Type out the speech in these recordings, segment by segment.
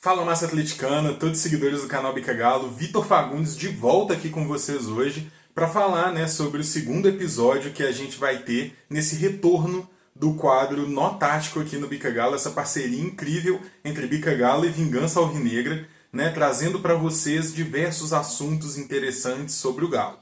Fala, massa atleticana, todos os seguidores do canal Bica Galo, Vitor Fagundes de volta aqui com vocês hoje para falar, sobre o segundo episódio que a gente vai ter nesse retorno do quadro Nó Tático aqui no Bica Galo, essa parceria incrível entre Bica Galo e Vingança Alvinegra, trazendo para vocês diversos assuntos interessantes sobre o Galo.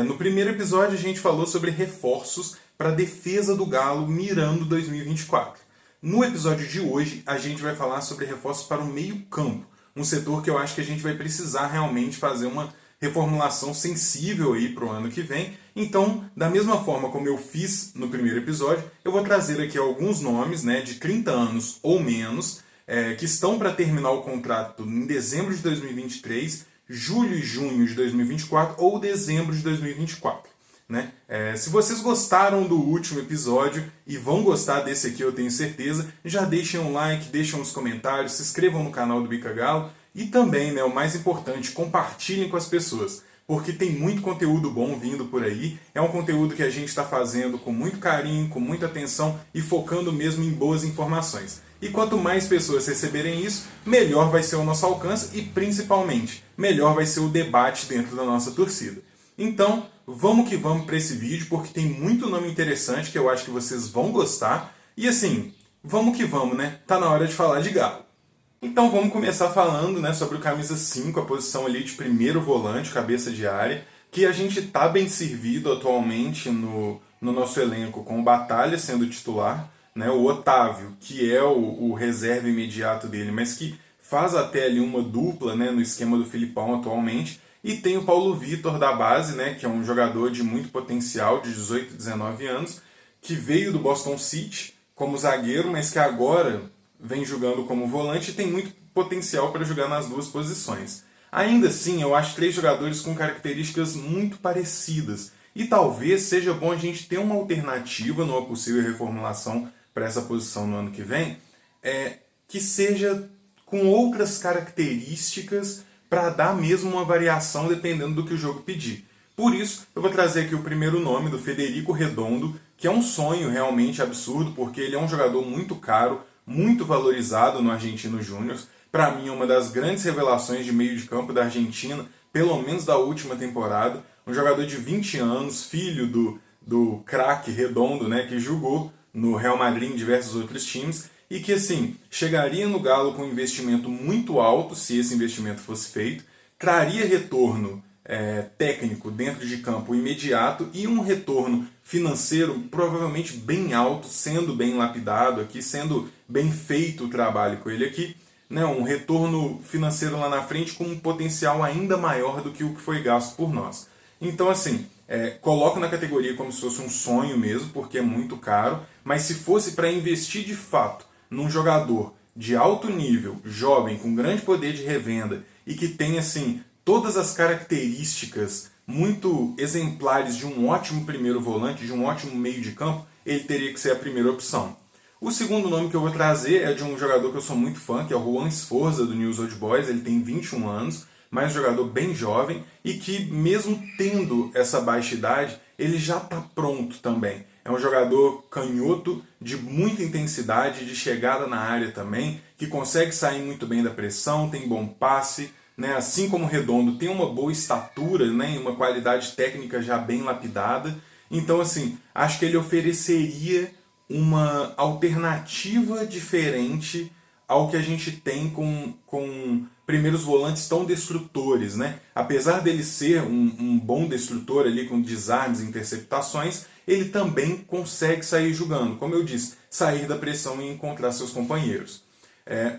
No primeiro episódio a gente falou sobre reforços para a defesa do Galo mirando 2024. No episódio de hoje, a gente vai falar sobre reforços para o meio-campo, um setor que eu acho que a gente vai precisar realmente fazer uma reformulação sensível aí para o ano que vem. Então, da mesma forma como eu fiz no primeiro episódio, eu vou trazer aqui alguns nomes de 30 anos ou menos, que estão para terminar o contrato em dezembro de 2023, julho e junho de 2024 ou dezembro de 2024. Se vocês gostaram do último episódio e vão gostar desse aqui, eu tenho certeza, já deixem um like, deixem uns comentários, se inscrevam no canal do Bica Galo e também, o mais importante, compartilhem com as pessoas, porque tem muito conteúdo bom vindo por aí, é um conteúdo que a gente está fazendo com muito carinho, com muita atenção e focando mesmo em boas informações. E quanto mais pessoas receberem isso, melhor vai ser o nosso alcance e, principalmente, melhor vai ser o debate dentro da nossa torcida. Então, vamos que vamos para esse vídeo, porque tem muito nome interessante que eu acho que vocês vão gostar. E assim, vamos que vamos, Tá na hora de falar de Galo. Então vamos começar falando, sobre o camisa 5, a posição ali de primeiro volante, cabeça de área, que a gente tá bem servido atualmente no nosso elenco com o Batalha sendo titular, o Otávio, que é o reserva imediato dele, mas que faz até ali uma dupla, no esquema do Filipão atualmente. E tem o Paulo Vitor da base, que é um jogador de muito potencial, de 18, 19 anos, que veio do Boston City como zagueiro, mas que agora vem jogando como volante e tem muito potencial para jogar nas duas posições. Ainda assim, eu acho 3 jogadores com características muito parecidas. E talvez seja bom a gente ter uma alternativa numa possível reformulação para essa posição no ano que vem, que seja com outras características para dar mesmo uma variação dependendo do que o jogo pedir. Por isso, eu vou trazer aqui o primeiro nome do Federico Redondo, que é um sonho realmente absurdo, porque ele é um jogador muito caro, muito valorizado no Argentino Júnior. Para mim, é uma das grandes revelações de meio de campo da Argentina, pelo menos da última temporada. Um jogador de 20 anos, filho do craque Redondo, que jogou no Real Madrid em diversos outros times, e que, chegaria no Galo com um investimento muito alto, se esse investimento fosse feito, traria retorno técnico dentro de campo imediato e um retorno financeiro provavelmente bem alto, sendo bem lapidado aqui, sendo bem feito o trabalho com ele aqui, um retorno financeiro lá na frente com um potencial ainda maior do que o que foi gasto por nós. Então, coloco na categoria como se fosse um sonho mesmo, porque é muito caro, mas se fosse para investir de fato num jogador de alto nível, jovem, com grande poder de revenda e que tem todas as características muito exemplares de um ótimo primeiro volante, de um ótimo meio de campo, ele teria que ser a primeira opção. O segundo nome que eu vou trazer é de um jogador que eu sou muito fã, que é o Juan Sforza do Newell's Old Boys. Ele tem 21 anos, mas um jogador bem jovem e que, mesmo tendo essa baixa idade, ele já está pronto também. É um jogador canhoto, de muita intensidade, de chegada na área também, que consegue sair muito bem da pressão, tem bom passe, assim como o Redondo, tem uma boa estatura, e uma qualidade técnica já bem lapidada. Então, acho que ele ofereceria uma alternativa diferente ao que a gente tem com primeiros volantes tão destrutores. Apesar dele ser um bom destrutor ali com desarmes e interceptações, ele também consegue sair jogando, como eu disse, sair da pressão e encontrar seus companheiros.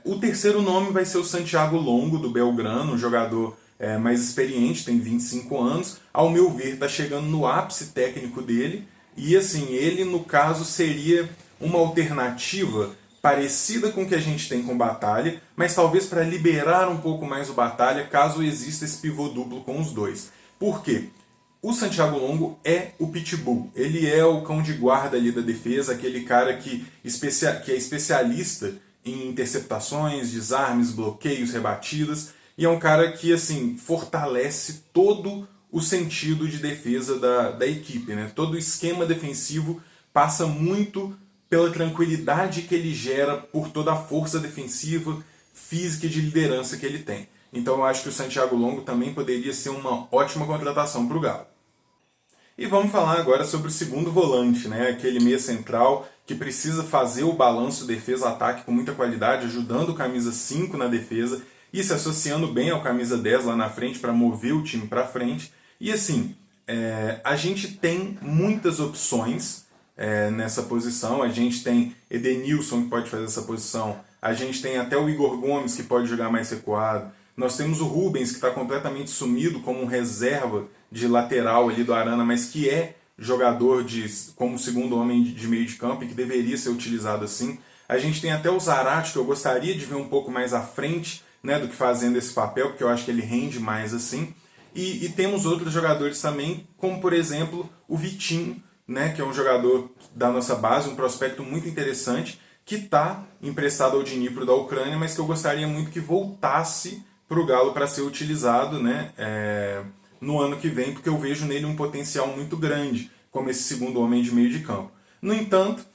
O terceiro nome vai ser o Santiago Longo, do Belgrano, um jogador mais experiente, tem 25 anos. Ao meu ver, está chegando no ápice técnico dele. E ele, no caso, seria uma alternativa parecida com o que a gente tem com o Batalha, mas talvez para liberar um pouco mais o Batalha, caso exista esse pivô duplo com os dois. Por quê? O Santiago Longo é o pitbull, ele é o cão de guarda ali da defesa, aquele cara que é especialista em interceptações, desarmes, bloqueios, rebatidas, e é um cara que fortalece todo o sentido de defesa da equipe. Todo o esquema defensivo passa muito pela tranquilidade que ele gera por toda a força defensiva física e de liderança que ele tem. Então eu acho que o Santiago Longo também poderia ser uma ótima contratação para o Galo. E vamos falar agora sobre o segundo volante, né? Aquele meia central que precisa fazer o balanço defesa-ataque com muita qualidade, ajudando o camisa 5 na defesa e se associando bem ao camisa 10 lá na frente para mover o time para frente. E assim, a gente tem muitas opções nessa posição. A gente tem Edenilson que pode fazer essa posição, a gente tem até o Igor Gomes que pode jogar mais recuado, nós temos o Rubens que está completamente sumido como um reserva de lateral ali do Arana, mas que é jogador como segundo homem de meio de campo e que deveria ser utilizado assim. A gente tem até o Zarate, que eu gostaria de ver um pouco mais à frente, né, do que fazendo esse papel, porque eu acho que ele rende mais assim. E temos outros jogadores também, como por exemplo o Vitinho, né, que é um jogador da nossa base, um prospecto muito interessante, que está emprestado ao Dnipro da Ucrânia, mas que eu gostaria muito que voltasse para o Galo para ser utilizado, né, no ano que vem, porque eu vejo nele um potencial muito grande, como esse segundo homem de meio de campo. No entanto,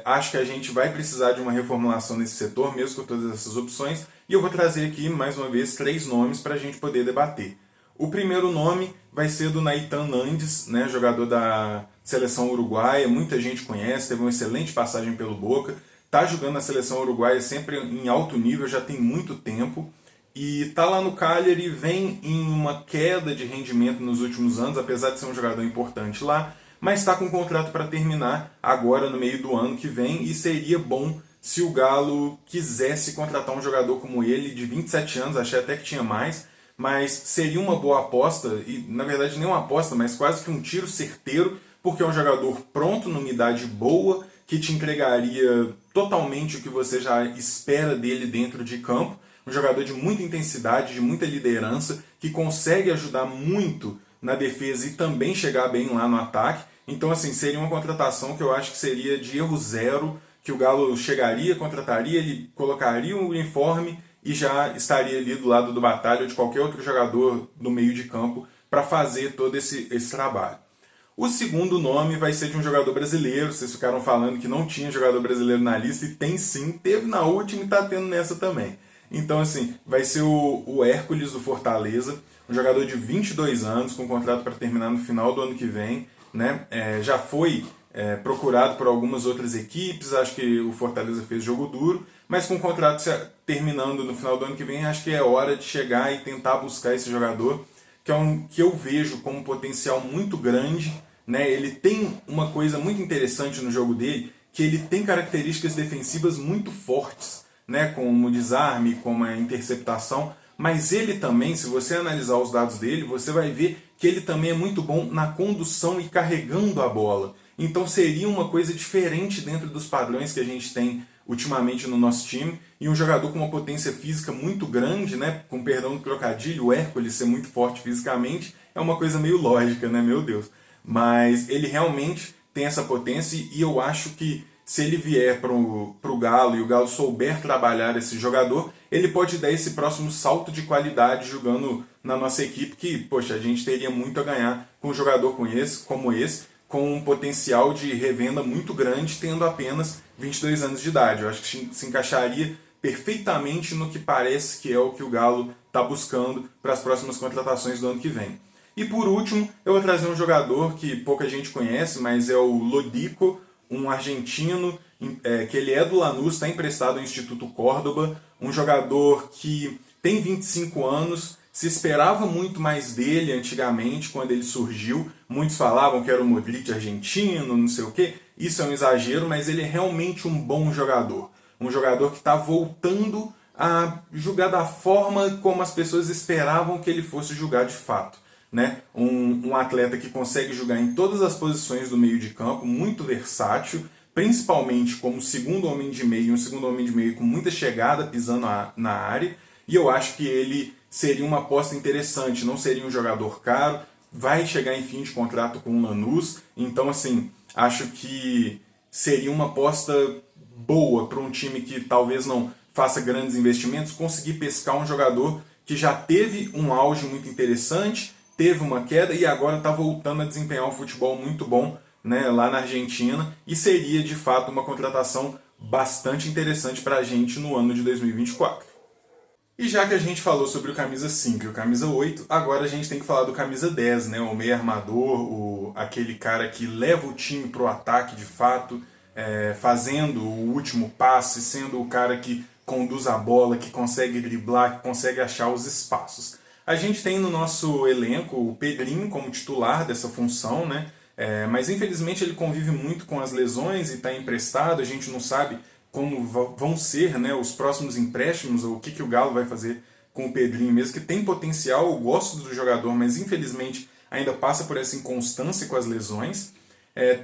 acho que a gente vai precisar de uma reformulação nesse setor, mesmo com todas essas opções, e eu vou trazer aqui, mais uma vez, 3 nomes para a gente poder debater. O primeiro nome vai ser do Naitan Nandes, né, jogador da seleção uruguaia, muita gente conhece, teve uma excelente passagem pelo Boca, está jogando na seleção uruguaia sempre em alto nível, já tem muito tempo, e está lá no Cagliari, vem em uma queda de rendimento nos últimos anos, apesar de ser um jogador importante lá, mas está com um contrato para terminar agora no meio do ano que vem, e seria bom se o Galo quisesse contratar um jogador como ele, de 27 anos, achei até que tinha mais, mas seria uma boa aposta, e na verdade nem uma aposta, mas quase que um tiro certeiro, porque é um jogador pronto, numa idade boa, que te entregaria totalmente o que você já espera dele dentro de campo, um jogador de muita intensidade, de muita liderança, que consegue ajudar muito na defesa e também chegar bem lá no ataque. Então assim, seria uma contratação que eu acho que seria de erro zero, que o Galo chegaria, contrataria, ele colocaria o uniforme e já estaria ali do lado do Batalha ou de qualquer outro jogador do meio de campo para fazer todo esse trabalho. O segundo nome vai ser de um jogador brasileiro, vocês ficaram falando que não tinha jogador brasileiro na lista, e tem sim, teve na última e está tendo nessa também. Então assim, vai ser o Hércules do Fortaleza, um jogador de 22 anos, com contrato para terminar no final do ano que vem, né? Já foi procurado por algumas outras equipes, acho que o Fortaleza fez jogo duro, mas com o contrato terminando no final do ano que vem, acho que é hora de chegar e tentar buscar esse jogador, que é que eu vejo como um potencial muito grande, né? Ele tem uma coisa muito interessante no jogo dele, que ele tem características defensivas muito fortes, né? Como o desarme, como a interceptação, mas ele também, se você analisar os dados dele, você vai ver que ele também é muito bom na condução e carregando a bola. Então seria uma coisa diferente dentro dos padrões que a gente tem ultimamente no nosso time, e um jogador com uma potência física muito grande, né, com perdão do trocadilho, o Hércules ser muito forte fisicamente, é uma coisa meio lógica, né, meu Deus. Mas ele realmente tem essa potência, e eu acho que se ele vier para o Galo e o Galo souber trabalhar esse jogador, ele pode dar esse próximo salto de qualidade jogando na nossa equipe, que, poxa, a gente teria muito a ganhar com um jogador como esse, com um potencial de revenda muito grande, tendo apenas 22 anos de idade. Eu acho que se encaixaria perfeitamente no que parece que é o que o Galo está buscando para as próximas contratações do ano que vem. E por último, eu vou trazer um jogador que pouca gente conhece, mas é o Lodico, um argentino, que ele é do Lanús, está emprestado ao Instituto Córdoba, um jogador que tem 25 anos, se esperava muito mais dele antigamente, quando ele surgiu. Muitos falavam que era o Modric argentino, não sei o quê. Isso é um exagero, mas ele é realmente um bom jogador. Um jogador que está voltando a jogar da forma como as pessoas esperavam que ele fosse jogar de fato, né? Um atleta que consegue jogar em todas as posições do meio de campo, muito versátil, principalmente como segundo homem de meio, um segundo homem de meio com muita chegada pisando na área, e eu acho que ele seria uma aposta interessante, não seria um jogador caro, vai chegar em fim de contrato com o Lanús, então assim, acho que seria uma aposta boa para um time que talvez não faça grandes investimentos, conseguir pescar um jogador que já teve um auge muito interessante, teve uma queda e agora está voltando a desempenhar um futebol muito bom, né, lá na Argentina, e seria de fato uma contratação bastante interessante para a gente no ano de 2024. E já que a gente falou sobre o camisa 5 e o camisa 8, agora a gente tem que falar do camisa 10, né? O meio armador, aquele cara que leva o time pro ataque de fato, fazendo o último passe, sendo o cara que conduz a bola, que consegue driblar, que consegue achar os espaços. A gente tem no nosso elenco o Pedrinho como titular dessa função, né? Mas infelizmente ele convive muito com as lesões e está emprestado, a gente não sabe como vão ser, né, os próximos empréstimos, ou o que o Galo vai fazer com o Pedrinho mesmo, que tem potencial, eu gosto do jogador, mas infelizmente ainda passa por essa inconstância com as lesões.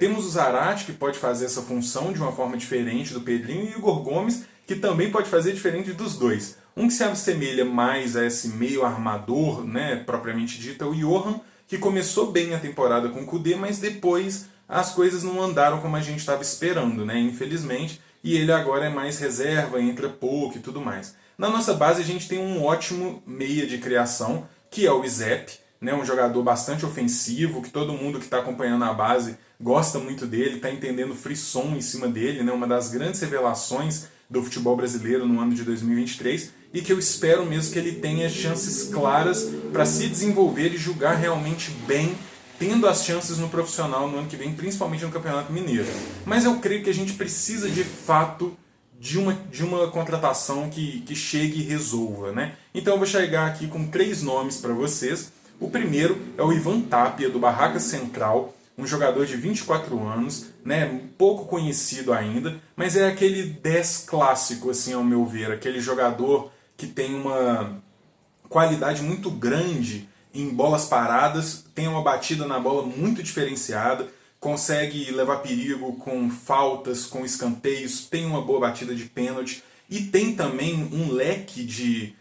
Temos o Zarate, que pode fazer essa função de uma forma diferente do Pedrinho, e o Igor Gomes, que também pode fazer diferente dos dois. Um que se assemelha mais a esse meio armador, né, propriamente dito, é o Johan, que começou bem a temporada com o Kudê, mas depois as coisas não andaram como a gente estava esperando, né, infelizmente, e ele agora é mais reserva, entra pouco e tudo mais. Na nossa base a gente tem um ótimo meia de criação, que é o Izep, né, um jogador bastante ofensivo, que todo mundo que está acompanhando a base gosta muito dele, está entendendo frisson em cima dele, né, uma das grandes revelações do futebol brasileiro no ano de 2023, e que eu espero mesmo que ele tenha chances claras para se desenvolver e jogar realmente bem, tendo as chances no profissional no ano que vem, principalmente no Campeonato Mineiro. Mas eu creio que a gente precisa de fato de uma contratação que chegue e resolva, né? Então eu vou chegar aqui com 3 nomes para vocês. O primeiro é o Ivan Tapia, do Barraca Central, um jogador de 24 anos, né, pouco conhecido ainda, mas é aquele 10 clássico, assim, ao meu ver, aquele jogador que tem uma qualidade muito grande em bolas paradas, tem uma batida na bola muito diferenciada, consegue levar perigo com faltas, com escanteios, tem uma boa batida de pênalti e tem também um leque de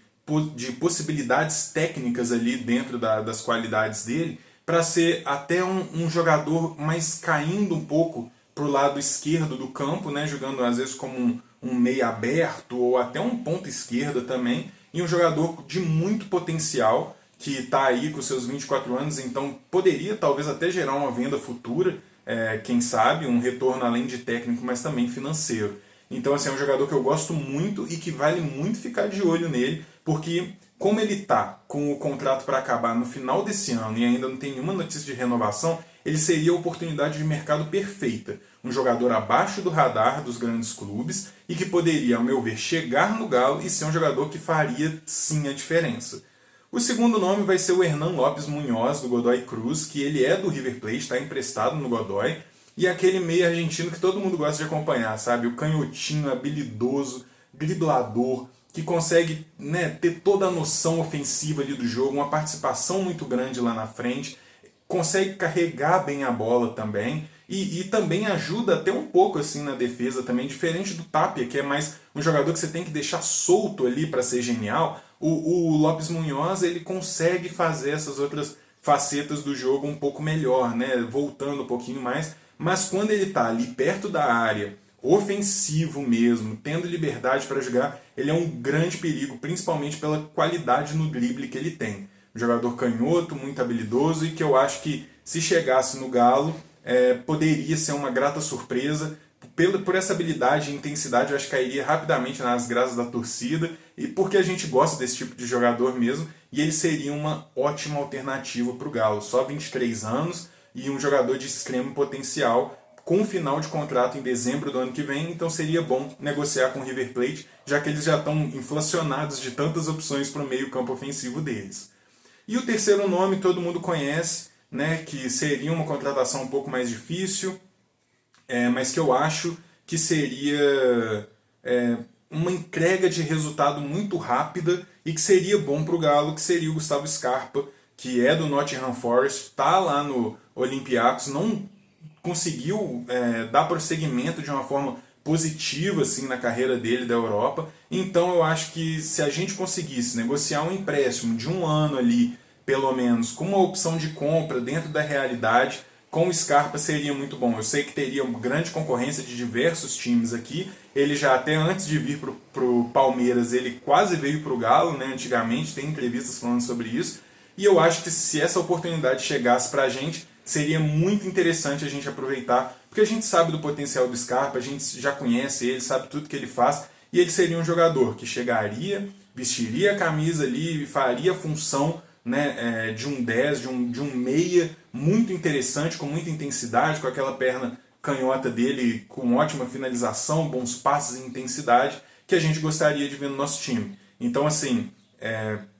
possibilidades técnicas ali dentro das qualidades dele para ser até um jogador mais caindo um pouco para o lado esquerdo do campo, né, jogando às vezes como um meia aberto ou até um ponta esquerda também, e um jogador de muito potencial, que está aí com seus 24 anos, então poderia talvez até gerar uma venda futura, quem sabe, um retorno além de técnico, mas também financeiro. Então assim, é um jogador que eu gosto muito e que vale muito ficar de olho nele, porque como ele está com o contrato para acabar no final desse ano e ainda não tem nenhuma notícia de renovação, ele seria a oportunidade de mercado perfeita. Um jogador abaixo do radar dos grandes clubes e que poderia, ao meu ver, chegar no Galo e ser um jogador que faria sim a diferença. O segundo nome vai ser o Hernan Lopes Munhoz, do Godoy Cruz, que ele é do River Plate, está emprestado no Godoy, e é aquele meio argentino que todo mundo gosta de acompanhar, sabe? O canhotinho, habilidoso, driblador, que consegue, né, ter toda a noção ofensiva ali do jogo, uma participação muito grande lá na frente, consegue carregar bem a bola também, e também ajuda até um pouco assim na defesa também, diferente do Tapia, que é mais um jogador que você tem que deixar solto ali para ser genial. O Lopes Munhoz, ele consegue fazer essas outras facetas do jogo um pouco melhor, né, voltando um pouquinho mais, mas quando ele está ali perto da área, ofensivo mesmo, tendo liberdade para jogar, ele é um grande perigo, principalmente pela qualidade no drible que ele tem. Um jogador canhoto, muito habilidoso, e que eu acho que se chegasse no Galo, poderia ser uma grata surpresa. Por essa habilidade e intensidade, eu acho que cairia rapidamente nas graças da torcida, e porque a gente gosta desse tipo de jogador mesmo, e ele seria uma ótima alternativa para o Galo. Só 23 anos e um jogador de extremo potencial, com final de contrato em dezembro do ano que vem, então seria bom negociar com o River Plate, já que eles já estão inflacionados de tantas opções para o meio campo ofensivo deles. E o terceiro nome todo mundo conhece, né, que seria uma contratação um pouco mais difícil, mas que eu acho que seria uma entrega de resultado muito rápida e que seria bom para o Galo, que seria o Gustavo Scarpa, que é do Nottingham Forest, está lá no Olympiacos, não conseguiu dar prosseguimento de uma forma positiva assim, na carreira dele da Europa. Então eu acho que se a gente conseguisse negociar um empréstimo de um ano ali, pelo menos, com uma opção de compra dentro da realidade, com o Scarpa seria muito bom. Eu sei que teria uma grande concorrência de diversos times aqui. Ele já até antes de vir para o Palmeiras, ele quase veio para o Galo, né, antigamente, tem entrevistas falando sobre isso. E eu acho que se essa oportunidade chegasse para a gente, seria muito interessante a gente aproveitar, porque a gente sabe do potencial do Scarpa, a gente já conhece ele, sabe tudo que ele faz, e ele seria um jogador que chegaria, vestiria a camisa ali e faria a função, né, de um 10, de um meia muito interessante, com muita intensidade, com aquela perna canhota dele com ótima finalização, bons passes e intensidade, que a gente gostaria de ver no nosso time. Então, assim,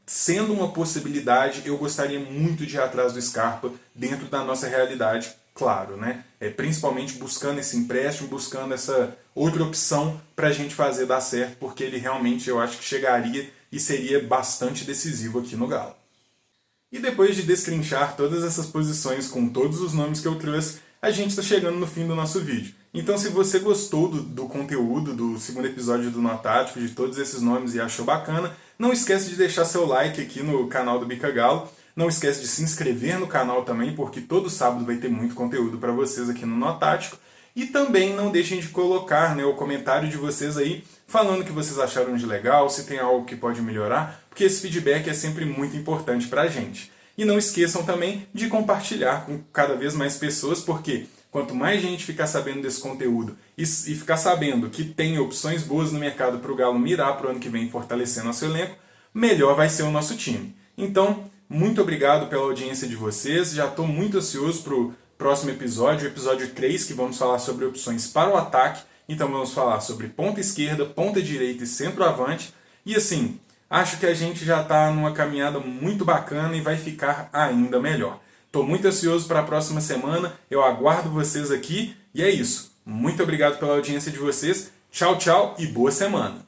sendo uma possibilidade, eu gostaria muito de ir atrás do Scarpa dentro da nossa realidade, claro, né? Principalmente buscando esse empréstimo, buscando essa outra opção para a gente fazer dar certo, porque ele realmente, eu acho que chegaria e seria bastante decisivo aqui no Galo. E depois de destrinchar todas essas posições com todos os nomes que eu trouxe, a gente está chegando no fim do nosso vídeo. Então, se você gostou do conteúdo do segundo episódio do Nó Tático, de todos esses nomes e achou bacana, não esquece de deixar seu like aqui no canal do Bica Galo. Não esquece de se inscrever no canal também, porque todo sábado vai ter muito conteúdo para vocês aqui no Nó Tático. E também não deixem de colocar, né, o comentário de vocês aí, falando o que vocês acharam de legal, se tem algo que pode melhorar, porque esse feedback é sempre muito importante para a gente. E não esqueçam também de compartilhar com cada vez mais pessoas, porque quanto mais gente ficar sabendo desse conteúdo e ficar sabendo que tem opções boas no mercado para o Galo mirar para o ano que vem fortalecendo nosso elenco, melhor vai ser o nosso time. Então, muito obrigado pela audiência de vocês, já estou muito ansioso para o próximo episódio, o episódio 3, que vamos falar sobre opções para o ataque. Então vamos falar sobre ponta esquerda, ponta direita e centroavante. E assim, acho que a gente já está numa caminhada muito bacana e vai ficar ainda melhor. Estou muito ansioso para a próxima semana, eu aguardo vocês aqui e é isso. Muito obrigado pela audiência de vocês, tchau, tchau e boa semana!